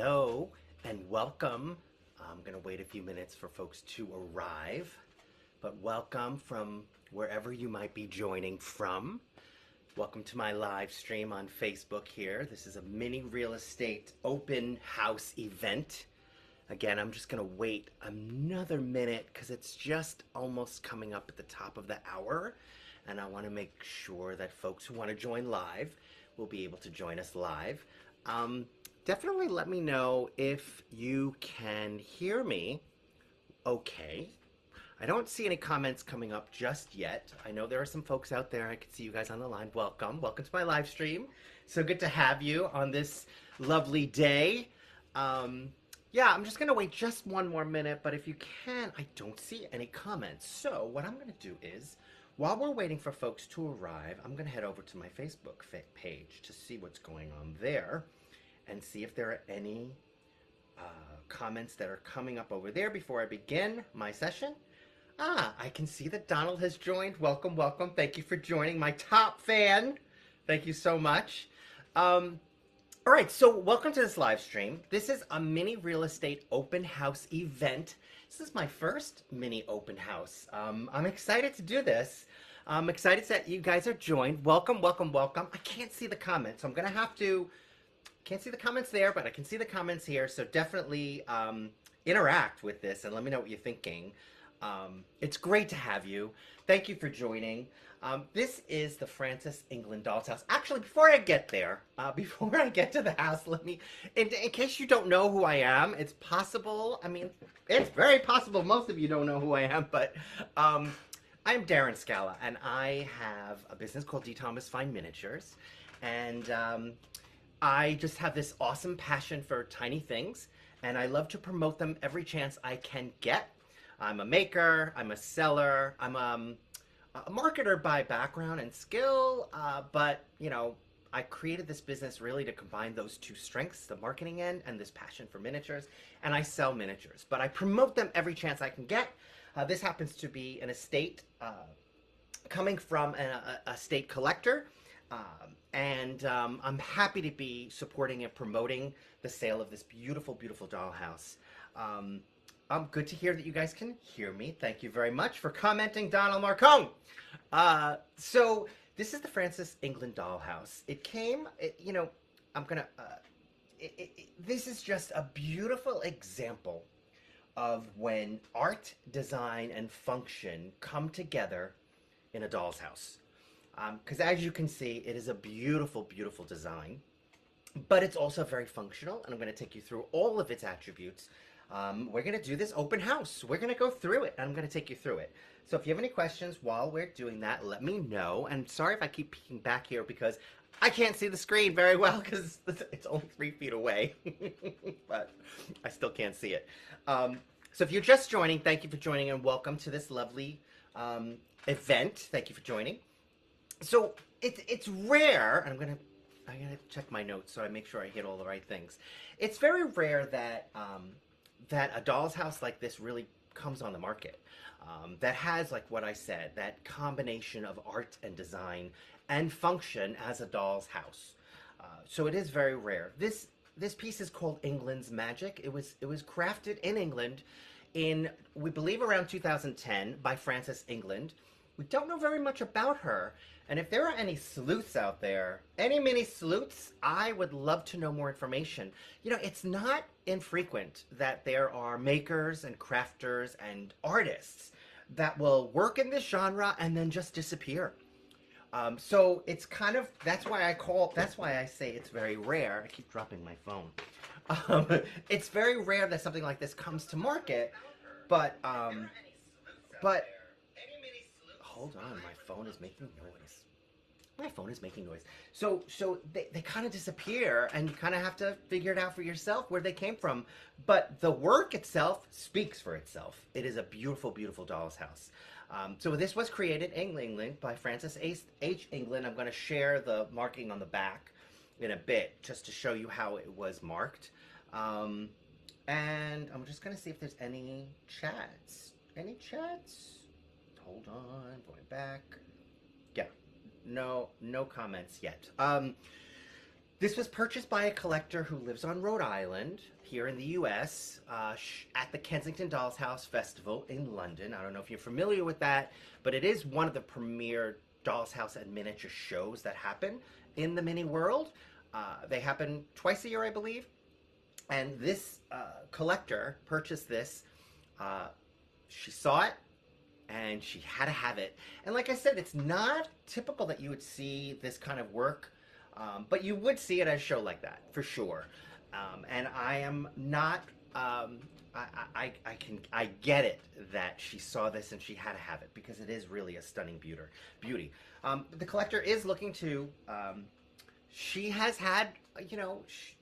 Hello and welcome. I'm going to wait a few minutes for folks to arrive, but welcome from wherever you might be joining from. Welcome to my live stream on Facebook here. This is a mini real estate open house event. Again, I'm just going to wait another minute because it's just almost coming up at the top of the hour, and I want to make sure that folks who want to join live will be able to join us live. Definitely let me know if you can hear me okay. I don't see any comments coming up just yet. I know there are some folks out there. I can see you guys on the line. Welcome. Welcome to my live stream. So good to have you on this lovely day. Yeah, I'm just going to wait just one more minute, but if you can, I don't see any comments. So what I'm going to do is, while we're waiting for folks to arrive, I'm going to head over to my Facebook page to see what's going on there and see if there are any comments that are coming up over there before I begin my session. I can see that Donald has joined. Welcome, welcome. Thank you for joining, my top fan. Thank you so much. All right, so welcome to this live stream. This is a mini real estate open house event. This is my first mini open house. I'm excited to do this. I'm excited that you guys are joined. Welcome, welcome, welcome. I can't see the comments, so I'm gonna have to, can't see the comments there, but I can see the comments here, so definitely interact with this and let me know what you're thinking. It's great to have you. Thank you for joining. This is the Frances England Dollshouse. Actually, before I get there, before I get to the house, let me, in case you don't know who I am, it's possible, I mean, it's very possible most of you don't know who I am, but I'm Darren Scala, and I have a business called D. Thomas Fine Miniatures, and I just have this awesome passion for tiny things, and I love to promote them every chance I can get. I'm a maker, I'm a seller, I'm a marketer by background and skill, but you know, I created this business really to combine those two strengths, the marketing end and this passion for miniatures, and I sell miniatures, but I promote them every chance I can get. This happens to be an estate coming from a state collector, and I'm happy to be supporting and promoting the sale of this beautiful, beautiful dollhouse. Good to hear that you guys can hear me. Thank you very much for commenting, Donald Marcone. So this is the Frances England Dollhouse. It came, you know, this is just a beautiful example of when art, design, and function come together in a doll's house. Because as you can see, it is a beautiful, beautiful design, but it's also very functional, and I'm going to take you through all of its attributes. We're going to do this open house. We're going to go through it, and I'm going to take you through it. So if you have any questions while we're doing that, let me know. And sorry if I keep peeking back here because I can't see the screen very well because it's only 3 feet away, but I still can't see it. So if you're just joining, thank you for joining, and welcome to this lovely event. Thank you for joining. So it's rare, and I'm gonna check my notes so I make sure I hit all the right things. It's very rare that that a doll's house like this really comes on the market. That has, like what I said, that combination of art and design and function as a doll's house. So it is very rare. This piece is called England's Magic. It was crafted in England in, we believe, around 2010 by Frances England. We don't know very much about her, and if there are any sleuths out there, any mini sleuths, I would love to know more information. You know, it's not infrequent that there are makers and crafters and artists that will work in this genre and then just disappear. So it's kind of, that's why I say it's very rare. I keep dropping my phone. It's very rare that something like this comes to market, but hold on, my phone is making noise. My phone is making noise. So they kind of disappear, and you kind of have to figure it out for yourself where they came from. But the work itself speaks for itself. It is a beautiful, beautiful doll's house. So this was created in England by Frances H. England. I'm going to share the marking on the back in a bit just to show you how it was marked. And I'm just going to see if there's any chats. Any chats? Hold on, going back. Yeah, no comments yet. This was purchased by a collector who lives on Rhode Island, here in the U.S., at the Kensington Dollshouse Festival in London. I don't know if you're familiar with that, but it is one of the premier Dollshouse and miniature shows that happen in the mini world. They happen twice a year, I believe. And this collector purchased this. She saw it, and she had to have it. And like I said, it's not typical that you would see this kind of work. But you would see it at a show like that, for sure. And I am not, I get it that she saw this and she had to have it, because it is really a stunning beauty. The collector is looking to, she has had,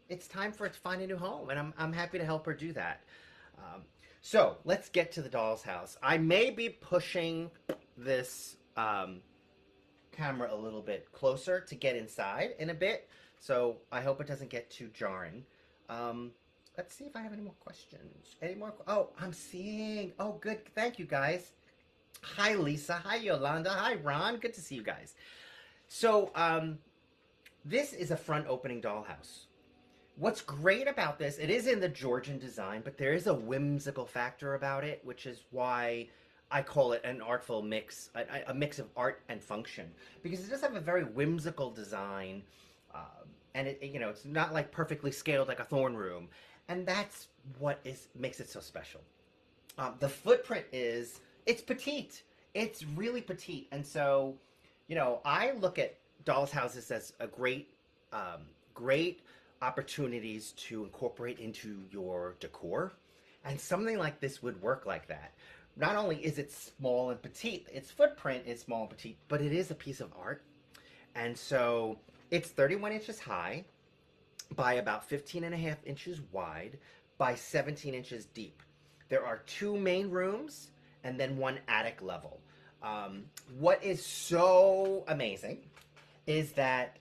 it's time for it to find a new home, and I'm happy to help her do that. So let's get to the doll's house. I may be pushing this, camera a little bit closer to get inside in a bit, so I hope it doesn't get too jarring. Let's see if I have any more questions. Oh, I'm seeing. Oh, good. Thank you, guys. Hi, Lisa. Hi, Yolanda. Hi, Ron. Good to see you guys. So, this is a front opening dollhouse. What's great about this, it is in the Georgian design, but there is a whimsical factor about it, which is why I call it an artful mix, a mix of art and function, because it does have a very whimsical design, and it's not like perfectly scaled like a throne room, and that's what makes it so special. The footprint it's petite. It's really petite, and so, I look at dolls' houses as a great opportunities to incorporate into your decor, and something like this would work like that. Not only is it small and petite, its footprint is small and petite, but it is a piece of art. And so it's 31 inches high by about 15.5 inches wide by 17 inches deep. There are 2 main rooms and then 1 attic level. What is so amazing is that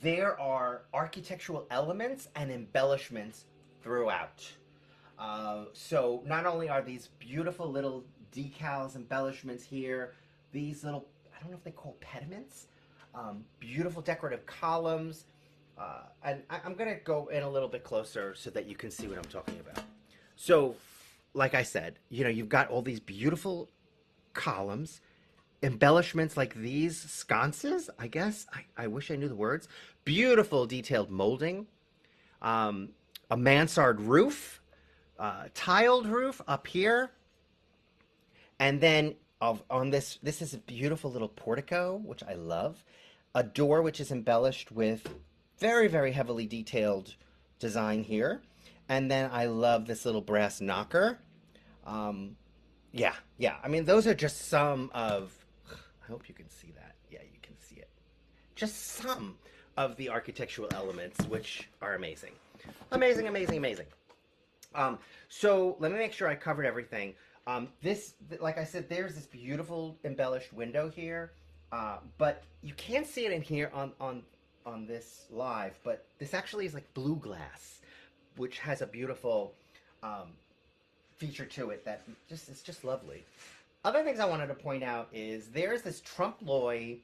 there are architectural elements and embellishments throughout. So not only are these beautiful little decals, embellishments here, these little, I don't know if they call pediments, beautiful decorative columns, and I'm going to go in a little bit closer so that you can see what I'm talking about. So, like I said, you've got all these beautiful columns, embellishments like these sconces, I guess, I wish I knew the words, beautiful detailed molding, a mansard roof, tiled roof up here, and then on this is a beautiful little portico, which I love, a door which is embellished with very, very heavily detailed design here, and then I love this little brass knocker. Yeah, I mean, those are just some of, I hope you can see that. Yeah, you can see it. Just some of the architectural elements, which are amazing. Amazing, amazing, amazing. So let me make sure I covered everything. Like I said, there's this beautiful embellished window here, but you can't see it in here on this live, but this actually is like blue glass, which has a beautiful feature to it that it's just lovely. Other things I wanted to point out is there's this trompe-l'oeil,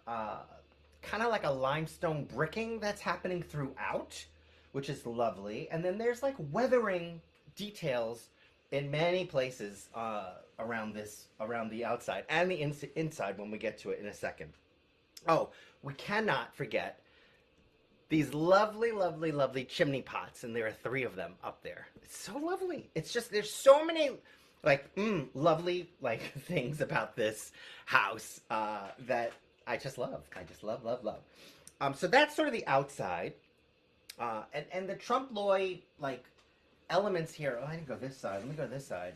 kind of like a limestone bricking that's happening throughout, which is lovely. And then there's like weathering details in many places around the outside and the inside when we get to it in a second. Oh, we cannot forget these lovely, lovely, lovely chimney pots, and there are 3 of them up there. It's so lovely. It's just, there's so many lovely things about this house that I just love. I just love, love, love. So that's sort of the outside. And the trompe-l'oeil elements here. Oh, I didn't go this side. Let me go this side.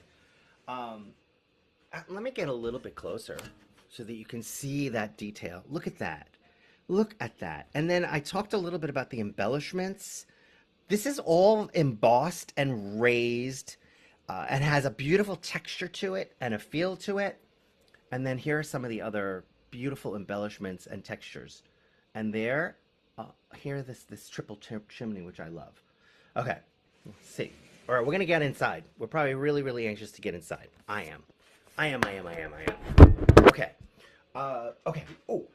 Let me get a little bit closer so that you can see that detail. Look at that. Look at that. And then I talked a little bit about the embellishments. This is all embossed and raised and has a beautiful texture to it and a feel to it. And then here are some of the other beautiful embellishments and textures. And there, here this triple chimney, which I love. Okay, let's see. All right, we're going to get inside. We're probably really, really anxious to get inside. I am. Okay. Okay. Oh,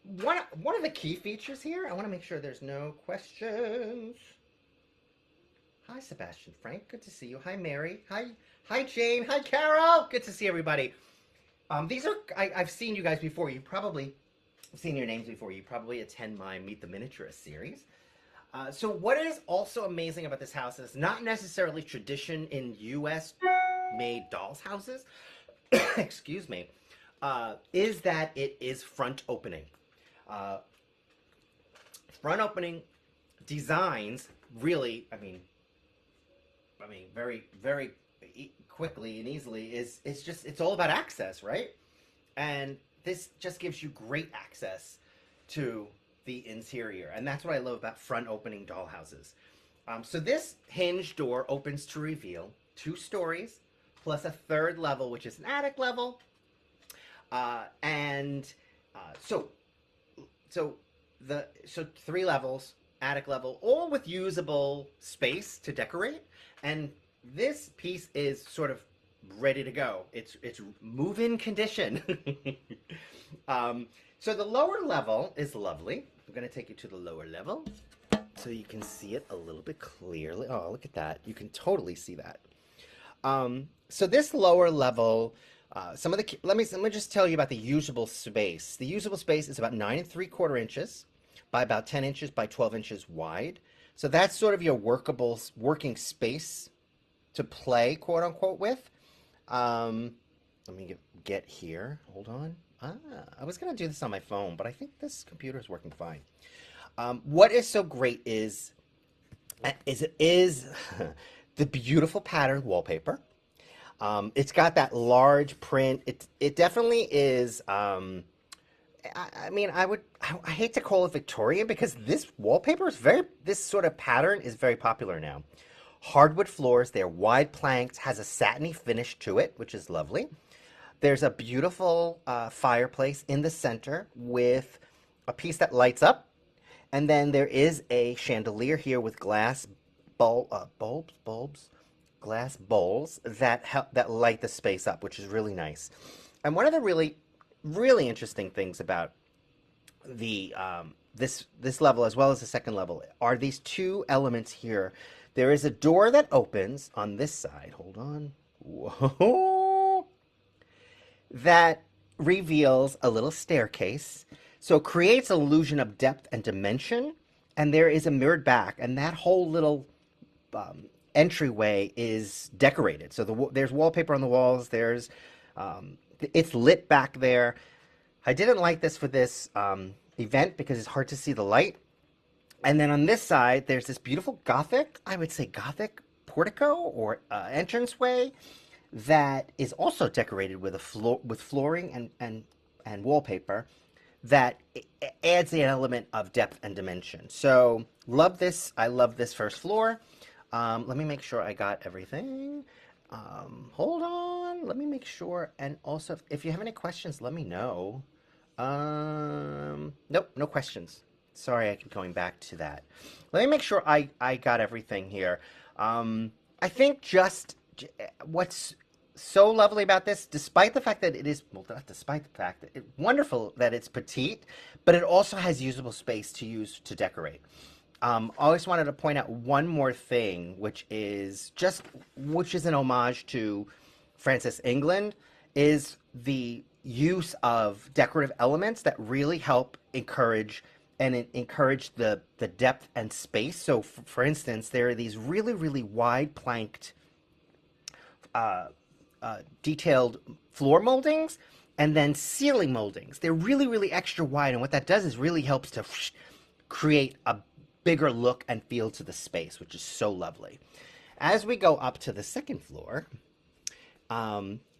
one of the key features here, I want to make sure there's no questions. Hi, Sebastian Frank. Good to see you. Hi, Mary. Hi, Jane. Hi, Carol. Good to see everybody. These are I've seen you guys before. You probably seen your names before. You probably attend my Meet the Miniaturist series. So what is also amazing about this house is not necessarily tradition in U.S. made dolls houses. Excuse me. Is that it is front opening. Uh, Front opening designs really, very, very quickly and easily it's all about access, right? And this just gives you great access to the interior, and that's what I love about front opening doll houses. So this hinge door opens to reveal 2 stories plus a 3rd level, which is an attic level, and so 3 levels, attic level, all with usable space to decorate. And this piece is sort of ready to go. It's move-in condition. So the lower level is lovely. I'm going to take you to the lower level so you can see it a little bit clearly. Oh, look at that. You can totally see that. So this lower level, let me just tell you about the usable space. The usable space is about 9 3/4 inches by about 10 inches by 12 inches wide. So that's sort of your working space to play, quote unquote, with. Let me get here. Hold on. I was going to do this on my phone, but I think this computer is working fine. What is so great is it is the beautiful patterned wallpaper. It's got that large print. It definitely is. I hate to call it Victorian because this wallpaper is this sort of pattern is very popular now. Hardwood floors, they're wide planked, has a satiny finish to it, which is lovely. There's a beautiful fireplace in the center with a piece that lights up. And then there is a chandelier here with glass glass bowls that light the space up, which is really nice. And one of the really, really interesting things about the this level as well as the second level are these 2 elements here. There is a door that opens on this side. Hold on. Whoa. That reveals a little staircase. So it creates an illusion of depth and dimension. And there is a mirrored back. And that whole little entryway is decorated. So there's wallpaper on the walls. It's lit back there. I didn't like this for this event because it's hard to see the light. And then on this side, there's this beautiful Gothic portico or entranceway that is also decorated with flooring and wallpaper that adds the element of depth and dimension. So love this. I love this first floor. Let me make sure I got everything. Hold on. Let me make sure. And also, if you have any questions, let me know. Nope, no questions. Sorry, I keep going back to that. Let me make sure I got everything here. I think just what's so lovely about this, despite the fact that it is, well, not despite the fact that it's wonderful that it's petite, but it also has usable space to use to decorate. I always wanted to point out one more thing, which is an homage to Frances England, is the use of decorative elements that really help encourage the depth and space. So, for instance, there are these really, really wide planked, detailed floor moldings, and then ceiling moldings. They're really, really extra wide, and what that does is really helps to create a bigger look and feel to the space, which is so lovely. As we go up to the second floor,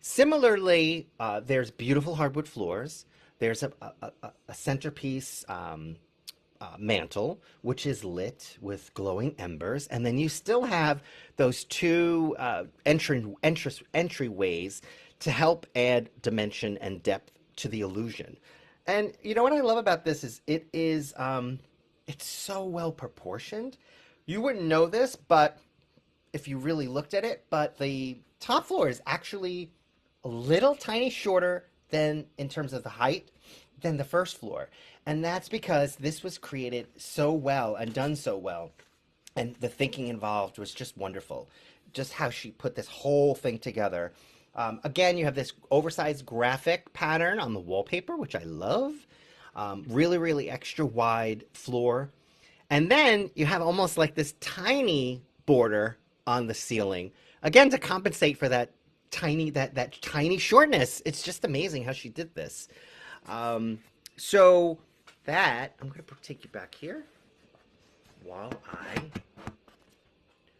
similarly, there's beautiful hardwood floors. There's a centerpiece mantle, which is lit with glowing embers, and then you still have those 2 entryways to help add dimension and depth to the illusion. And you know what I love about this is it's so well proportioned. You wouldn't know this, but if you really looked at it, but the top floor is actually a little tiny shorter than in terms of the height than the first floor. And that's because this was created so well and done so well. And the thinking involved was just wonderful. Just how she put this whole thing together. Again, you have this oversized graphic pattern on the wallpaper, which I love. Really, really extra wide floor. And then you have almost like this tiny border on the ceiling. Again, to compensate for that tiny shortness. It's just amazing how she did this. So that, I'm going to take you back here while I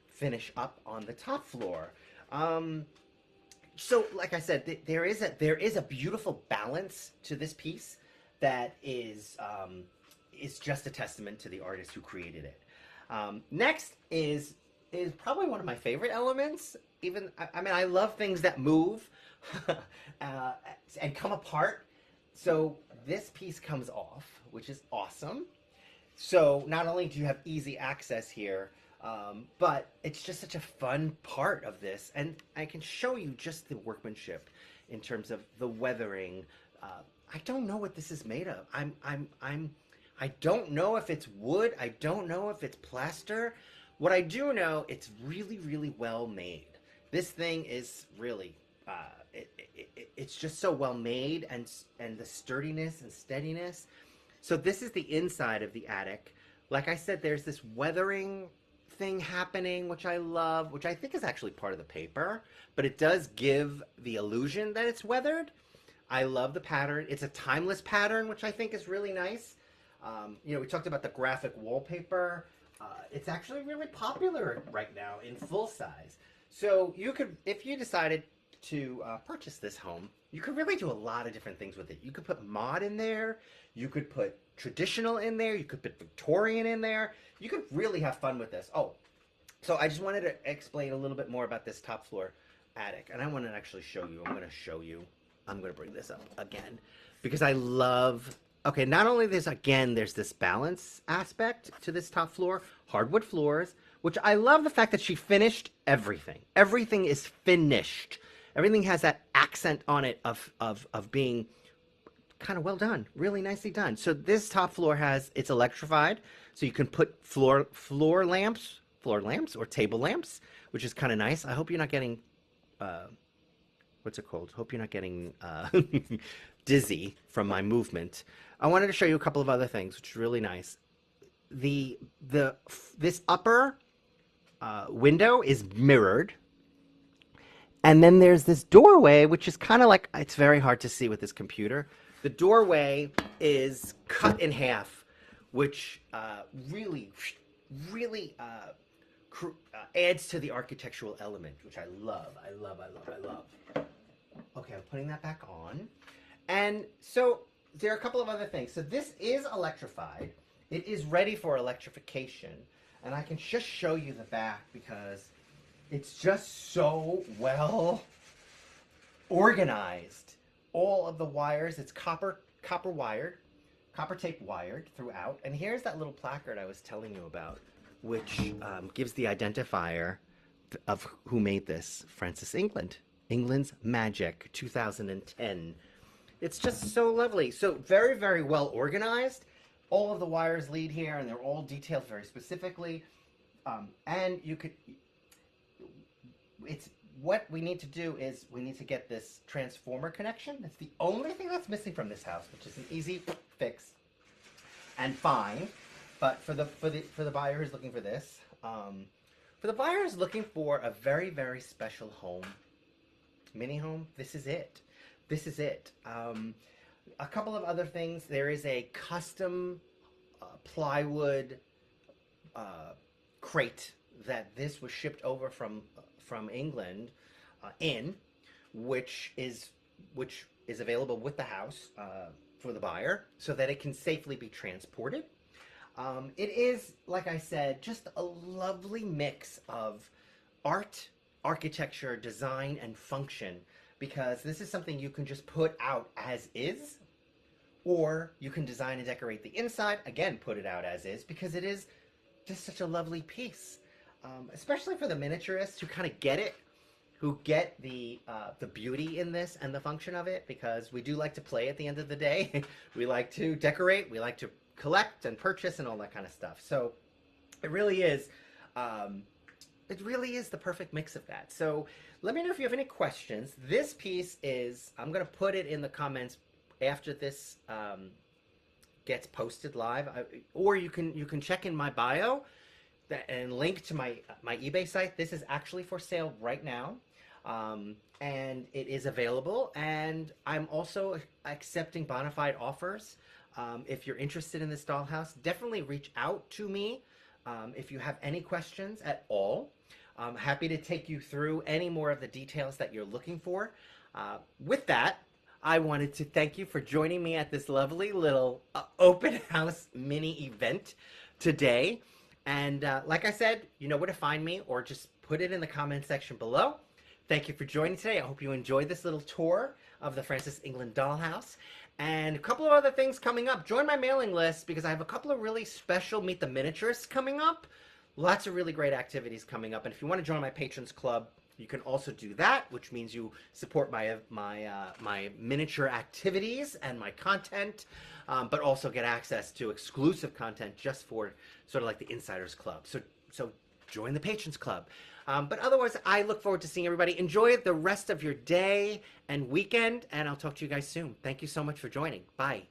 finish up on the top floor. So like I said, there is a beautiful balance to this piece that is just a testament to the artist who created it. Next is probably one of my favorite elements. Even I mean, I love things that move and come apart. So this piece comes off, which is awesome. So not only do you have easy access here, but it's just such a fun part of this, and I can show you just the workmanship in terms of the weathering. I don't know what this is made of. I don't know if it's wood. I don't know if it's plaster. What I do know, it's really, really well made. This thing is really, it's just so well made, and the sturdiness and steadiness. So this is the inside of the attic. Like I said, there's this weathering thing happening, which I love, which I think is actually part of the paper, but it does give the illusion that it's weathered. I love the pattern. It's a timeless pattern, which I think is really nice. You know, we talked about the graphic wallpaper. It's actually really popular right now in full size. So you could, if you decided to purchase this home, you could really do a lot of different things with it. You could put mod in there. You could put traditional in there. You could put Victorian in there. You could really have fun with this. Oh, so I just wanted to explain a little bit more about this top floor attic. And I want to actually show you. I'm going to show you. I'm going to bring this up again because I love... Okay, not only this, again, there's this balance aspect to this top floor, hardwood floors, which I love the fact that she finished everything. Everything is finished. Everything has that accent on it of being kind of well done, really nicely done. So this top floor it's electrified, so you can put floor lamps or table lamps, which is kind of nice. I hope you're not getting, what's it called? Hope you're not getting dizzy from my movement. I wanted to show you a couple of other things, which is really nice. This upper window is mirrored. And then there's this doorway, which is kind of like, it's very hard to see with this computer. The doorway is cut in half, which really adds to the architectural element, which I love. Okay, I'm putting that back on. And so there are a couple of other things. So this is electrified. It is ready for electrification. And I can just show you the back because it's just so well organized. All of the wires, it's copper wired, copper tape wired throughout. And here's that little placard I was telling you about, which gives the identifier of who made this, Francis England. England's Magic, 2010. It's just so lovely. So very, very well organized. All of the wires lead here, and they're all detailed very specifically. And you could... What we need to do is we need to get this transformer connection. That's the only thing that's missing from this house, which is an easy fix and fine. But for the buyer who's looking for this, for the buyer who's looking for a very, very special home, mini home, this is it. This is it. A couple of other things. There is a custom plywood crate that this was shipped over from England which is available with the house for the buyer so that it can safely be transported. It is, like I said, just a lovely mix of art, architecture, design, and function, because this is something you can just put out as is, or you can design and decorate the inside, again, put it out as is, because it is just such a lovely piece. Especially for the miniaturists who kind of get it. who get the beauty in this and the function of it, because we do like to play at the end of the day. We like to decorate, we like to collect and purchase and all that kind of stuff. So it really is the perfect mix of that. So let me know if you have any questions. This piece is, I'm going to put it in the comments after this gets posted live, or you can check in my bio and link to my eBay site. This is actually for sale right now, and it is available. And I'm also accepting bona fide offers. If you're interested in this dollhouse, definitely reach out to me if you have any questions at all. I'm happy to take you through any more of the details that you're looking for. With that, I wanted to thank you for joining me at this lovely little open house mini event today. And like I said, you know where to find me, or just put it in the comment section below. Thank you for joining today. I hope you enjoyed this little tour of the Frances England dollhouse. And a couple of other things coming up. Join my mailing list, because I have a couple of really special Meet the Miniaturists coming up. Lots of really great activities coming up. And if you want to join my Patrons Club, you can also do that, which means you support my miniature activities and my content, but also get access to exclusive content just for sort of like the Insiders Club. So join the Patrons Club. But otherwise, I look forward to seeing everybody. Enjoy the rest of your day and weekend, and I'll talk to you guys soon. Thank you so much for joining. Bye.